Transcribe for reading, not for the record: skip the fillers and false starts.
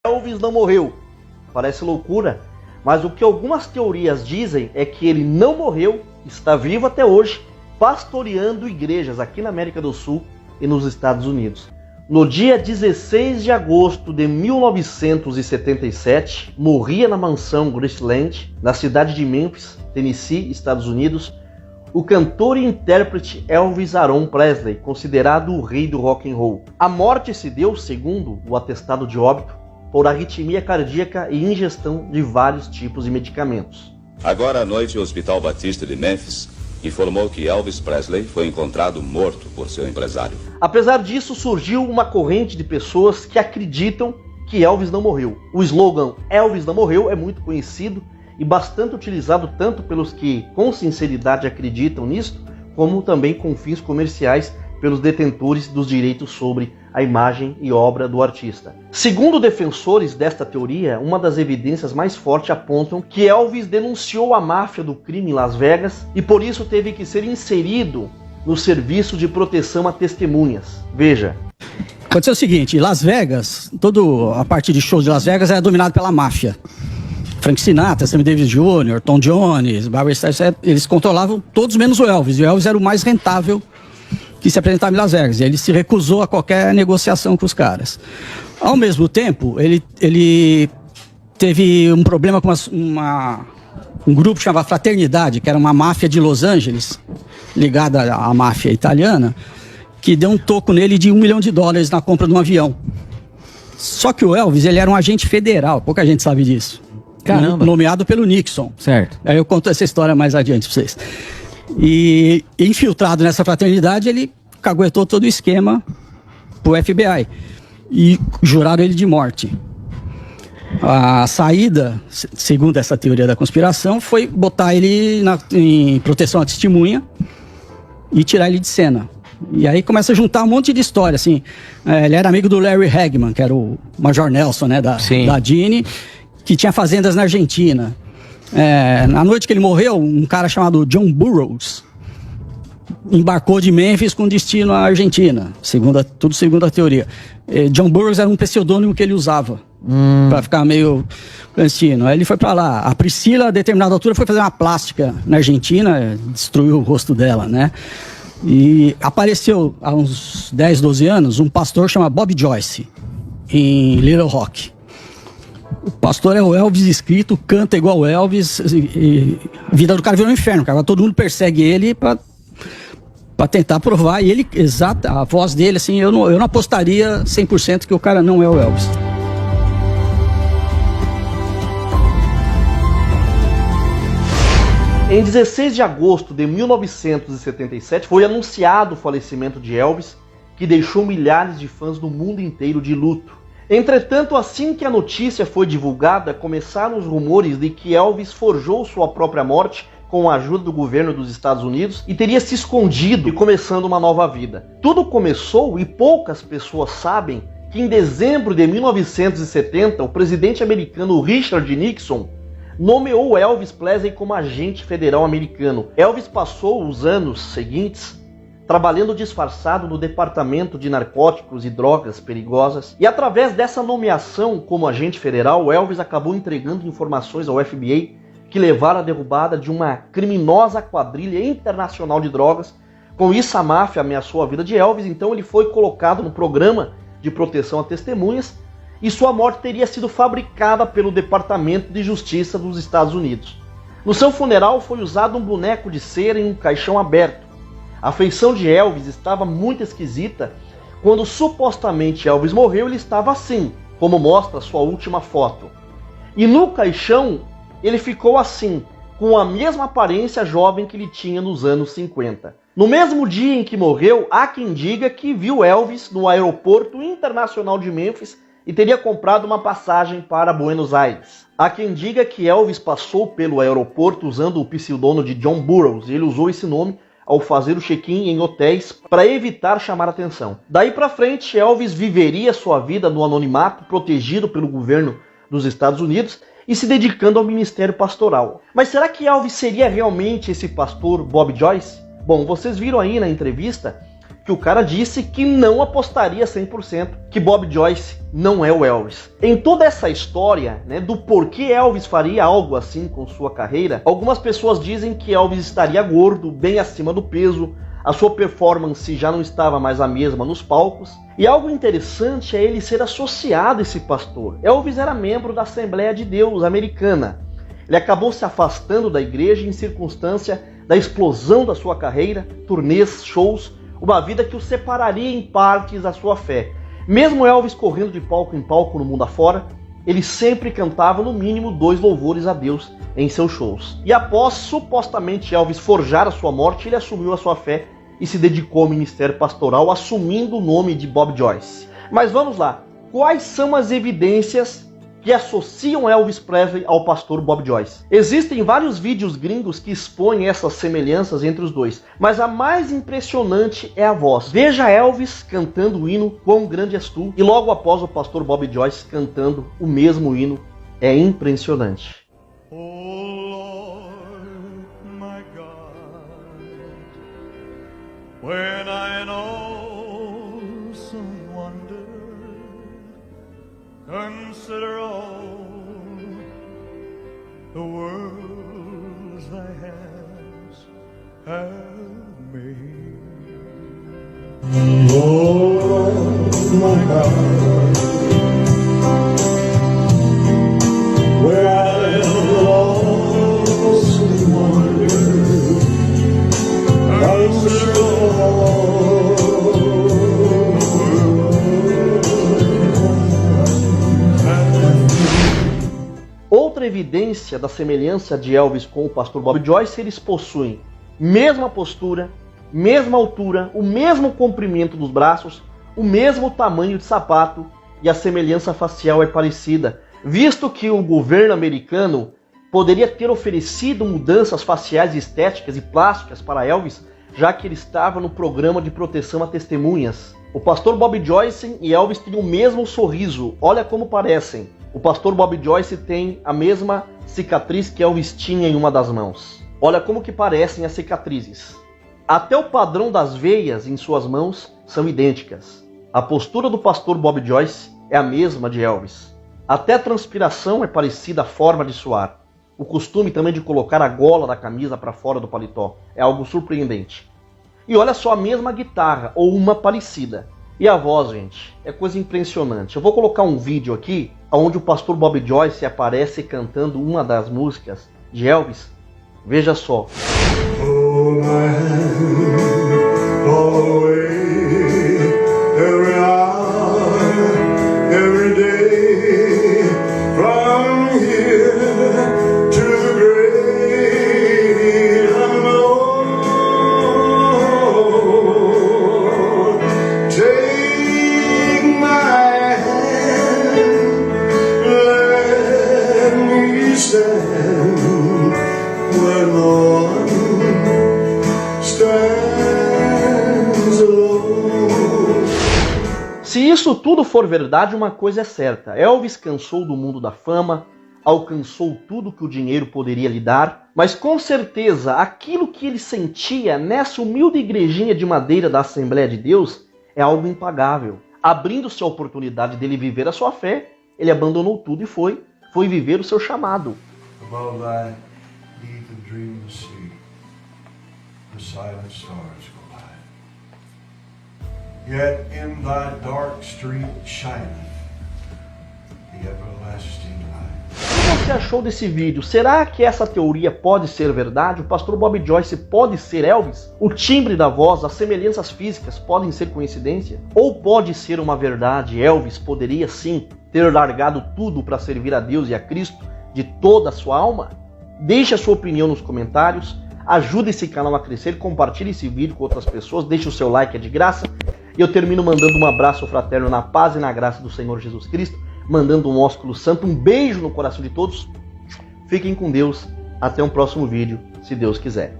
Elvis não morreu. Parece loucura, mas o que algumas teorias dizem é que ele não morreu, está vivo até hoje, pastoreando igrejas aqui na América do Sul e nos Estados Unidos. No dia 16 de agosto de 1977, morria na mansão Graceland, na cidade de Memphis, Tennessee, Estados Unidos, o cantor e intérprete Elvis Aaron Presley, considerado o rei do rock and roll. A morte se deu, segundo o atestado de óbito, por arritmia cardíaca e ingestão de vários tipos de medicamentos. Agora à noite, o Hospital Batista de Memphis informou que Elvis Presley foi encontrado morto por seu empresário. Apesar disso, surgiu uma corrente de pessoas que acreditam que Elvis não morreu. O slogan Elvis não morreu é muito conhecido e bastante utilizado tanto pelos que com sinceridade acreditam nisso, como também com fins comerciais pelos detentores dos direitos sobre a imagem e obra do artista. Segundo defensores desta teoria, uma das evidências mais fortes apontam que Elvis denunciou a máfia do crime em Las Vegas e por isso teve que ser inserido no serviço de proteção a testemunhas. Veja. Aconteceu o seguinte, Las Vegas, toda a parte de shows de Las Vegas era dominada pela máfia. Frank Sinatra, Sammy Davis Jr., Tom Jones, Barbra Streisand, eles controlavam todos menos o Elvis. E o Elvis era o mais rentável que se apresentava em Las Vegas. E ele se recusou a qualquer negociação com os caras. Ao mesmo tempo, ele teve um problema com um grupo chamado Fraternidade, que era uma máfia de Los Angeles, ligada à máfia italiana, que deu um toco nele de $1 milhão na compra de um avião. Só que o Elvis, ele era um agente federal, pouca gente sabe disso. Caramba. Nomeado pelo Nixon. Certo. Aí eu conto essa história mais adiante pra vocês. E infiltrado nessa fraternidade, ele caguetou todo o esquema pro FBI. E juraram ele de morte. A saída, segundo essa teoria da conspiração, foi botar ele em proteção à testemunha e tirar ele de cena. E aí começa a juntar um monte de história, assim. Ele era amigo do Larry Hagman, que era o Major Nelson, né, da Dini, que tinha fazendas na Argentina. Na noite que ele morreu, um cara chamado John Burroughs embarcou de Memphis com destino à Argentina, segundo a teoria. John Burroughs era um pseudônimo que ele usava para ficar meio clandestino. Aí ele foi para lá. A Priscila, a determinada altura, foi fazer uma plástica na Argentina, destruiu o rosto dela, né? E apareceu há uns 10, 12 anos um pastor chamado Bob Joyce em Little Rock. O pastor é o Elvis escrito, canta igual o Elvis, e a vida do cara virou um inferno, cara. Todo mundo persegue ele pra tentar provar, e ele, a voz dele, assim, eu não apostaria 100% que o cara não é o Elvis. Em 16 de agosto de 1977 foi anunciado o falecimento de Elvis, que deixou milhares de fãs do mundo inteiro de luto. Entretanto, assim que a notícia foi divulgada, começaram os rumores de que Elvis forjou sua própria morte com a ajuda do governo dos Estados Unidos e teria se escondido e começando uma nova vida. Tudo começou, e poucas pessoas sabem, que em dezembro de 1970, o presidente americano Richard Nixon nomeou Elvis Presley como agente federal americano. Elvis passou os anos seguintes trabalhando disfarçado no Departamento de Narcóticos e Drogas Perigosas, e através dessa nomeação como agente federal, Elvis acabou entregando informações ao FBI que levaram à derrubada de uma criminosa quadrilha internacional de drogas. Com isso, a máfia ameaçou a vida de Elvis, então ele foi colocado no programa de proteção a testemunhas, e sua morte teria sido fabricada pelo Departamento de Justiça dos Estados Unidos. No seu funeral foi usado um boneco de cera em um caixão aberto. A feição de Elvis estava muito esquisita. Quando supostamente Elvis morreu, ele estava assim, como mostra sua última foto. E no caixão, ele ficou assim, com a mesma aparência jovem que ele tinha nos anos 50. No mesmo dia em que morreu, há quem diga que viu Elvis no aeroporto internacional de Memphis e teria comprado uma passagem para Buenos Aires. Há quem diga que Elvis passou pelo aeroporto usando o pseudônimo de John Burroughs, e ele usou esse nome ao fazer o check-in em hotéis para evitar chamar atenção. Daí para frente, Elvis viveria sua vida no anonimato, protegido pelo governo dos Estados Unidos e se dedicando ao ministério pastoral. Mas será que Elvis seria realmente esse pastor Bob Joyce? Bom, vocês viram aí na entrevista que que o cara disse que não apostaria 100% que Bob Joyce não é o Elvis. Em toda essa história, né, do porquê Elvis faria algo assim com sua carreira, algumas pessoas dizem que Elvis estaria gordo, bem acima do peso, a sua performance já não estava mais a mesma nos palcos. E algo interessante é ele ser associado a esse pastor. Elvis era membro da Assembleia de Deus americana. Ele acabou se afastando da igreja em circunstância da explosão da sua carreira, turnês, shows, uma vida que o separaria em partes da sua fé. Mesmo Elvis correndo de palco em palco no mundo afora, ele sempre cantava no mínimo 2 louvores a Deus em seus shows. E após supostamente Elvis forjar a sua morte, ele assumiu a sua fé e se dedicou ao ministério pastoral, assumindo o nome de Bob Joyce. Mas vamos lá, quais são as evidências que associam Elvis Presley ao pastor Bob Joyce? Existem vários vídeos gringos que expõem essas semelhanças entre os dois, mas a mais impressionante é a voz. Veja Elvis cantando o hino Quão Grande És Tu, e logo após o pastor Bob Joyce cantando o mesmo hino. É impressionante. Oh Lord, my God, when I know some wonder, consider all the worlds thy hands have made. Lord, my God, where I am lost in wonder, consider all the worlds thy hands. Outra evidência da semelhança de Elvis com o pastor Bob Joyce, eles possuem mesma postura, mesma altura, o mesmo comprimento dos braços, o mesmo tamanho de sapato, e a semelhança facial é parecida, visto que o governo americano poderia ter oferecido mudanças faciais estéticas e plásticas para Elvis, já que ele estava no programa de proteção a testemunhas. O pastor Bob Joyce e Elvis têm o mesmo sorriso, olha como parecem. O pastor Bob Joyce tem a mesma cicatriz que Elvis tinha em uma das mãos. Olha como que parecem as cicatrizes. Até o padrão das veias em suas mãos são idênticas. A postura do pastor Bob Joyce é a mesma de Elvis. Até a transpiração é parecida à forma de suar. O costume também de colocar a gola da camisa para fora do paletó é algo surpreendente. E olha só, a mesma guitarra, ou uma parecida. E a voz, gente, é coisa impressionante. Eu vou colocar um vídeo aqui, onde o pastor Bob Joyce aparece cantando uma das músicas de Elvis. Veja só. Oh, my hand, all the way, every hour, every day, from here to the great unknown. Take my hand, let me stand where no one stands alone. Se isso tudo for verdade, uma coisa é certa. Elvis cansou do mundo da fama, alcançou tudo que o dinheiro poderia lhe dar, mas com certeza aquilo que ele sentia nessa humilde igrejinha de madeira da Assembleia de Deus é algo impagável. Abrindo-se a oportunidade dele viver a sua fé, ele abandonou tudo e foi viver o seu chamado. Above thy deep and dreamless sea, the silent stars go by. Yet in thy dark street shineth the everlasting light. O que você achou desse vídeo? Será que essa teoria pode ser verdade? O pastor Bob Joyce pode ser Elvis? O timbre da voz, as semelhanças físicas podem ser coincidência? Ou pode ser uma verdade? Elvis poderia sim ter largado tudo para servir a Deus e a Cristo de toda a sua alma? Deixe a sua opinião nos comentários, ajude esse canal a crescer, compartilhe esse vídeo com outras pessoas, deixe o seu like, é de graça. E eu termino mandando um abraço fraterno na paz e na graça do Senhor Jesus Cristo, mandando um ósculo santo, um beijo no coração de todos. Fiquem com Deus, até um próximo vídeo, se Deus quiser.